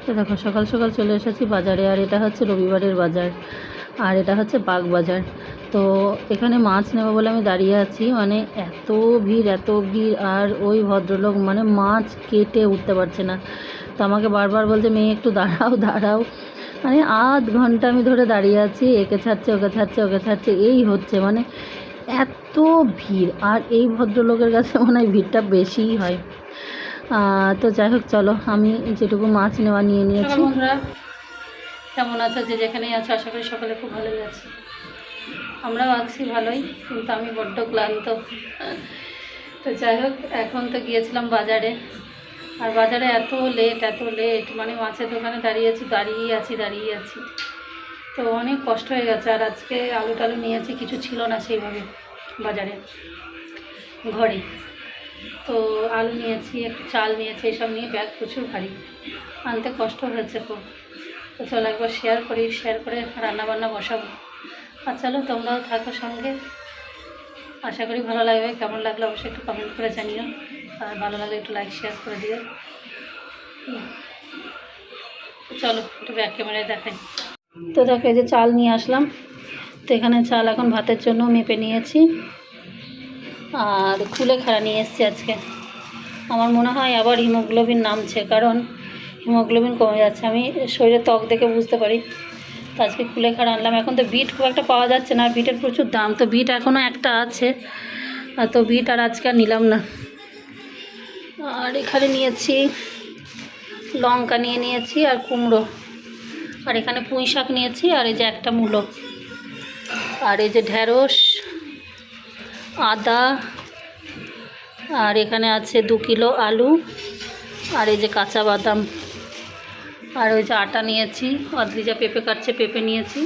তো দেখো সকাল সকাল চলে এসেছি বাজারে, আর এটা হচ্ছে রবিবারের বাজার, আর এটা হচ্ছে বাগ বাজার। তো এখানে মাছ নেবো বলে আমি দাঁড়িয়ে আছি, মানে এত ভিড় এত ভিড়, আর ওই ভদ্রলোক মানে মাছ কেটে উঠতে পারছে না। তো আমাকে বারবার বলছে, মেয়ে একটু দাঁড়াও দাঁড়াও, মানে আধ ঘন্টা আমি ধরে দাঁড়িয়ে আছি, একে ছাড়ছে ওকে ছাড়ছে ওকে ছাড়ছে, এই হচ্ছে মানে এত ভিড়। আর এই ভদ্রলোকের কাছে মনে হয় ভিড়টা বেশিই হয়। তো যাই হোক, চলো আমি যেটুকু মাছ নেওয়া নিয়ে নিয়েছি। বন্ধুরা কেমন আছো, যে যেখানেই আছো, আশা করি সকালে খুব ভালোই আছে। আমরাও আছি ভালোই, কিন্তু আমি বড্ড ক্লান্ত। তো যাই হোক, এখন তো গিয়েছিলাম বাজারে, আর বাজারে এত লেট, মানে মাছের দোকানে দাঁড়িয়ে আছি। তো অনেক কষ্ট হয়ে গেছে। আর আজকে আলু টালু নিয়েছি, কিছু ছিল না সেইভাবে বাজারে ঘরে। তো আলু নিয়েছি, একটু চাল নিয়েছি, এইসব নিয়ে ব্যাগ প্রচুর ভারী, আনতে কষ্ট হয়েছে খুব। তো চলো একবার শেয়ার করে রান্নাবান্না বসাবো। আর চলো তোমরাও থাকো সঙ্গে, আশা করি ভালো লাগবে। কেমন লাগলো অবশ্যই একটু কমেন্ট করে জানিও, আর ভালো লাগলে একটু লাইক শেয়ার করে দিও। চলো একটু ব্যাক ক্যামেরায় দেখাই। তো দেখো এই যে চাল নিয়ে আসলাম। তো এখানে চাল এখন ভাতের জন্য মেপে নিয়েছি, আর কুলেখাড়া নিয়ে এসেছি আজকে। আমার মনে হয় আবার হিমোগ্লোবিন নামছে, কারণ হিমোগ্লোবিন কমে যাচ্ছে, আমি শরীরে ত্বক দেখে বুঝতে পারি। তো আজকে কুলেখাড়া আনলাম। এখন তো বিট খুব একটা পাওয়া যাচ্ছে না, বিটের প্রচুর দাম, তো বিট এখনও একটা আছে, তো বিট আর আজকে আর নিলাম না। আর এখানে নিয়েছি লঙ্কা নিয়েছি, আর কুমড়ো, আর এখানে পুঁই শাক নিয়েছি, আর এই যে একটা মূলো, আর এই যে ঢ্যাঁড়স, আদা, আর এখানে আছে 2 কিলো আলু, আর এই যে কাঁচা বাদাম, আর ওই যে আটা নিয়েছি, অদ্রিজা পেঁপে কাটছে, পেঁপে নিয়েছি।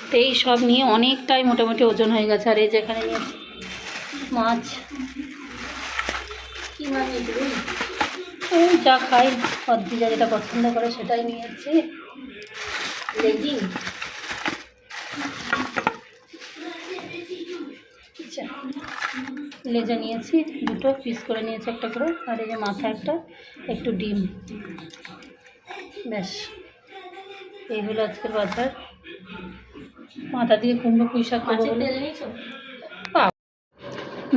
তো এই সব নিয়ে অনেকটাই মোটামুটি ওজন হয়ে গেছে। আর এই যে এখানে নিয়েছি মাছ, কী মাছ এগুলো, ওই যা খাই, অদ্রিজা যেটা পছন্দ করে সেটাই নিয়েছি। লেগিং, লেজা নিয়েছি, 2টো পিস করে নিয়েছি একটা করে, আর এই যে মাথা একটা, একটু ডিম, ব্যাস এই হলো আজকের বাজার। মাথা দিয়ে কুমড়ো পুঁই শাক করবো বলে।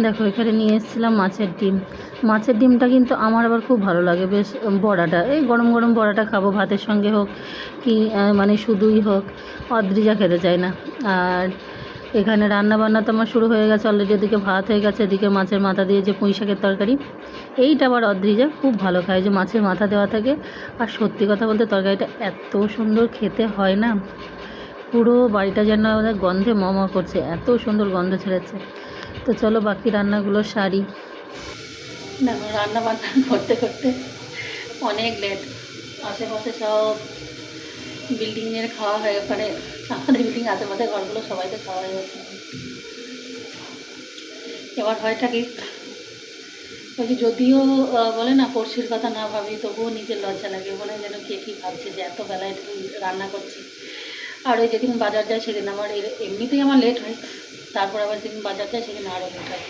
দেখো এখানে নিয়ে এসেছিলাম মাছের ডিম। মাছের ডিমটা কিন্তু আমার আবার খুব ভালো লাগে, বেশ বড়াটা, এই গরম গরম বড়াটা খাবো, ভাতের সঙ্গে হোক কি মানে শুধুই হোক, অদ্রিজা খেতে চায় না। আর এখানে রান্নাবান্না তো আমার শুরু হয়ে গেছে অলরেডি, এদিকে ভাত হয়ে গেছে, এদিকে মাছের মাথা দিয়ে যে পুঁই শাকের তরকারি, এইটা আবার অদ্রিজা খুব ভালো খায়, যে মাছের মাথা দেওয়া থাকে। আর সত্যি কথা বলতে তরকারিটা এত সুন্দর খেতে হয় না, পুরো বাড়িটা যেন আমাদের গন্ধে ম করছে, এত সুন্দর গন্ধ ছেড়েছে। তো চলো বাকি রান্নাগুলো সারি। দেখো রান্না বান্না করতে করতে অনেক লেট, আশেপাশে সব বিল্ডিংয়ের খাওয়া হয়ে, মানে আমাদের বিল্ডিং আশেপাশে ঘরগুলো সবাইকে খাওয়া হয়ে গেছে। এবার হয়টা কি, ওই যে যদিও বলে না পড়শির কথা না ভাবি, তবুও নিজের লজ্জা লাগে, বলে যেন কে কী ভাবছে যে এত বেলায় রান্না করছি। আর ওই যেদিন বাজার যায় সেদিন আমার এমনিতেই আমার লেট হয়, তারপর আবার যেদিন বাজার যায় সেদিন আরও লেট হয়।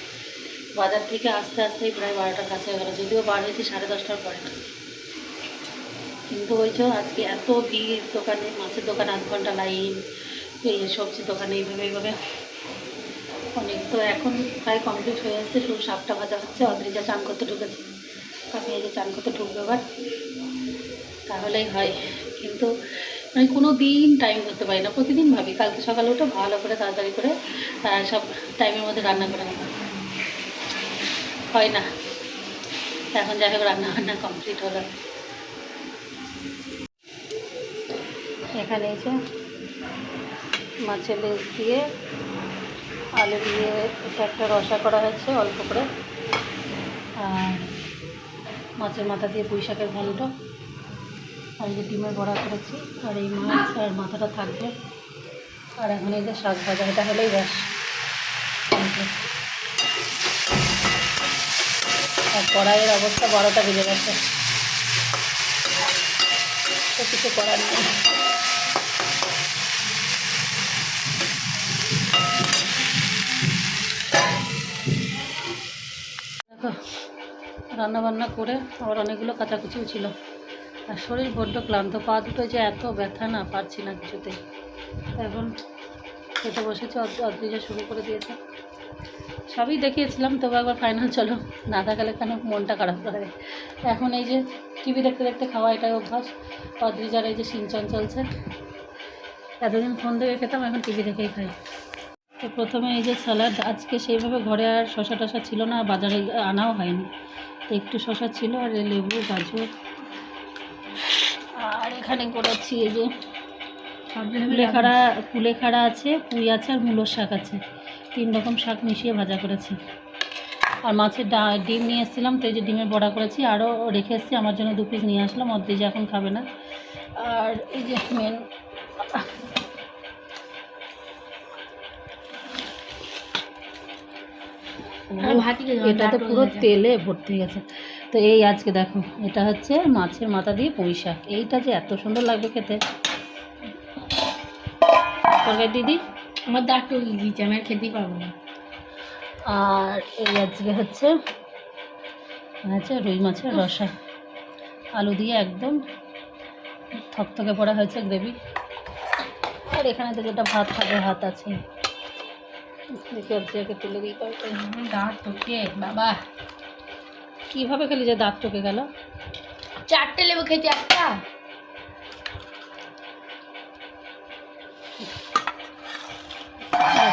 বাজার থেকে আস্তে আস্তেই প্রায় 12টার কাছে হয়ে গেল, যদিও বার হয়েছি 10:30টার পরে। কিন্তু ওই যে আজকে এত ভিড় দোকানে, মাছের দোকানে 8 ঘন্টা লাইন, এই সবজির দোকানে এইভাবে অনেক। তো এখন প্রায় কমপ্লিট হয়ে যাচ্ছে, শুধু 7টা ভাজা হচ্ছে। অদ্রিজা চান করতে ঢুকেছে, আমি এই যে চান করতে ঢুকবে এবার, তাহলেই হয়। কিন্তু আমি কোনো দিন টাইম করতে পারি না, প্রতিদিন ভাবি কালকে সকালে উঠে ভালো করে তাড়াতাড়ি করে সব টাইমের মধ্যে রান্না করে নেব, হয় না। এখন যাই হোক রান্না কমপ্লিট হলো। এখানে এসে মাছের লেজ দিয়ে আলু দিয়ে এটা একটা রসা করা হয়েছে অল্প করে, আর মাছের মাথা দিয়ে পুঁই শাকের ঘন্ট, আর এই যে ডিমের বড়া করেছি, আর এই মাছ আর মাথাটা থাকবে। আর এখন এই যে শাক ভাজা, এটা হলেই ব্যাস কমপ্লিট। আর কড়াইয়ের অবস্থা 12টা বেজে গেছে, তো কিছু করার নেই। দেখো রান্নাবান্না করে আবার অনেকগুলো কাচাকুচিও ছিল, আর শরীর বড্ড ক্লান্ত, পা দুটো যে এত ব্যথা না, পারছি না কিছুতেই। এখন খেতে বসেছে, অদ্রিজা শুরু করে দিয়েছে। সবই দেখিয়েছিলাম, তবে একবার ফাইনাল চলো, না দেখালে কেন মনটা খারাপ করে। এখন এই যে টিভি দেখতে দেখতে খাওয়া, এটাই অভ্যাস। অদ্রিজার এই যে সিনচান চলছে, এতদিন ফোন দেখে খেতাম, এখন টিভি দেখেই খাই। তো প্রথমে এই যে স্যালাড, আজকে সেইভাবে ঘরে আর শশা টশা ছিল না, বাজারে আনাও হয়নি, তো একটু শশা ছিল আর লেবু, গাজর, আর এখানে করেছি এই যে কুলেখাড়া আছে, পুঁই আছে, আর মূলোর শাক আছে, 3 রকম শাক মিশিয়ে ভাজা করেছি। আর মাছের ডিম নিয়ে এসেছিলাম, তো এই যে ডিমের বড়া করেছি, আরও রেখে এসেছি, আমার জন্য 2 পিস নিয়ে আসলাম, অদ্রিজা এখন খাবে না। আর এই যে মেন এটা তো পুরো তেলে ভর্তি গেছে। তো এই আজকে দেখো, এটা হচ্ছে মাছের মাথা দিয়ে পুঁই শাক, এইটা যে এত সুন্দর লাগবে খেতে। দিদি আমার দাঁত টুকে গিয়েছে, আমি আর খেতেই পারবো না। আর এই আজকে হচ্ছে রুই মাছের রসা, আলু দিয়ে একদম থকথকে পড়া হয়েছে গ্রেভি। আর এখানে তো যেটা ভাত খাবে, ভাত আছে, দেখি অদ্রিজাকে তুলে দিই। দাঁত টুকে বাবা, কীভাবে খেলি যে দাঁত টকে গেল? 4টে লেবু খেয়েছি, একটা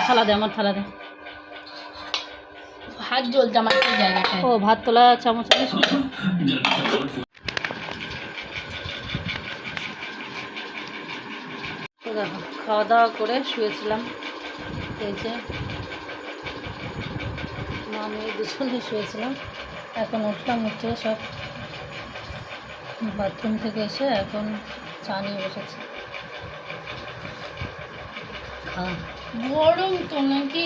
থালা দে, আমার থালা দে। হাত জ্বলছে আমার এই জায়গাটায়। ও ভাত তোলা চামচ আনিস? তো দেখো, খাওয়া দাওয়া করে শুয়েছিলাম, এই যে আমি দুজনে শুয়েছিলাম, এখন উঠলাম, উঠে সব বাথরুম থেকে এসে এখন চা নিয়ে বসেছি। গরম তো নাকি?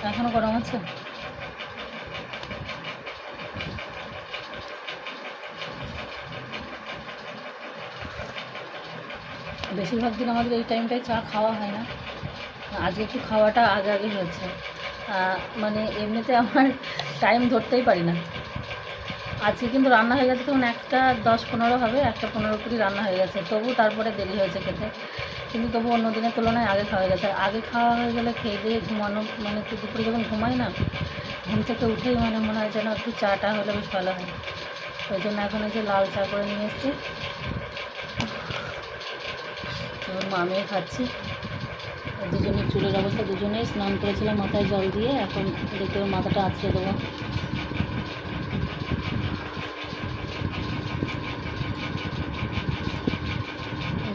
এখনও গরম আছে? বেশিরভাগ দিন আমাদের এই টাইমটায় চা খাওয়া হয় না, আজকে একটু খাওয়াটা আগে আগে হয়েছে। মানে এমনিতে আমার টাইম ধরতেই পারি না। আজকে কিন্তু রান্না হয়ে গেছে, তখন 1:10-15 হবে, 1:15 রান্না হয়ে গেছে, তবু তারপরে দেরি হয়েছে খেতে। কিন্তু তবু অন্য দিনের তুলনায় আগে খাওয়া হয়ে গেছে। আগে খাওয়া হয়ে গেলে খেয়ে দিয়ে ঘুমানো, মানে একটু দুপুরে যখন ঘুমাই না, ঘুম থেকে উঠেই মানে মনে হয় যেন একটু চাটা হলে বেশ ভালো হয়। ওই জন্য এখন এই যে লাল চা করে নিয়ে এসেছি, এবং আমিও খাচ্ছি। দুজনের চুলের অবস্থা, দুজনেই স্নান করেছিলাম মাথায় জল দিয়ে, এখন দেখে মাথাটা আঁচড়ে দেবো।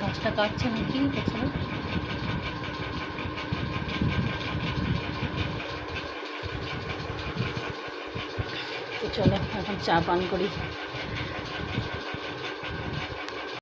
গাছটা কাটছে নাকি পেছনে? তো চলো এখন চা পান করি।